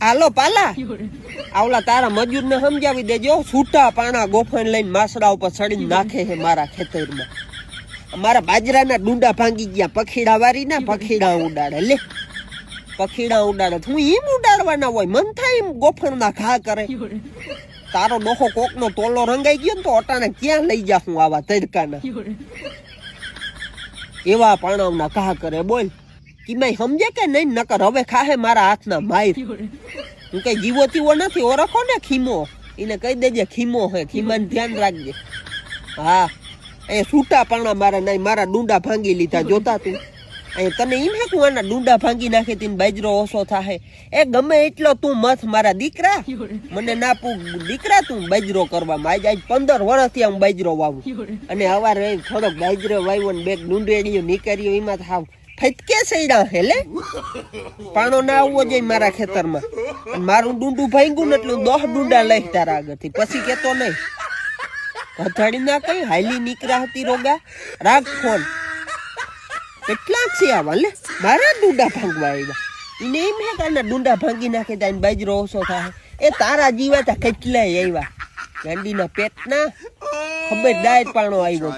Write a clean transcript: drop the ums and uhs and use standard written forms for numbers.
હાલો પાલા આવલા તારા મજૂર ને સમજાવી દેજો છૂટા પાણા ગોફણ લઈને માસડા ઉપર ચડીને નાખે છે મારા ખેતરમાં મારા બાજરાના ડુંડા ભાંગી ગયા પખીડા વારી ના પખીડા ઉડાડે લે પખીડા ઉડાડે હું એમ ઉડાડવાના હોય મન થાય એમ ગોફણ ના ઘા કરે તારો ડોખો કોક નો તોલો રંગાઈ ગયો ને તો અટાણે ક્યાં લઈ જા હું આવા તડકાના એવા પાણાવના ઘા કરે બોલ કિમાઈ સમજે કે નહીં નકર હવે ખાહે મારા હાથના માર હું કઈ જીવો તીવો નથી ઓળખો ને ખીમો એને કહી દેજે ખીમો હે ખીમાનું ધ્યાન રાખજે હા એ છૂટા પાણા મારા નહીં મારા ડુંડા ભાંગી લીધા જોતા તું અહીં તને એમ હે તું આના ડુંડા ભાંગી નાખે તીને બાજરો ઓછો થાય એ ગમે એટલો તું મથ મારા દીકરા મને ના પૂગ દીકરા તું બાજરો કરવામાં આજ 15 વર્ષથી હું બાજરો વાવું અને હવારે થોડોક બાજરો વાવ્યો ને બે ડુંડેડીઓ નીકળ્યો એમાં થાવ ફટકે સૈડા હે લે પાણો ના આવવો જોઈએ મારા ખેતરમાં અને મારું ડુંડું ભાંગ્યું ને એટલે 10 ડુંડા લઈ તારા આગળથી પછી કેતો નહીં હથાડી ના કઈ હાલી નીકળ્યા હતી રોગા રાખ ફોન કેટલા છે આવા લે મારા ડુંડા ભાંગવા આવ્યા એને એમ હે કે ડુંડા ભાંગી નાખે ત્યાં બાજરો ઓછો થાય એ તારા જીવા તા કેટલાય આવ્યા ગાંડીના પેટના ખબર ડાયટ પાણો આવ્યો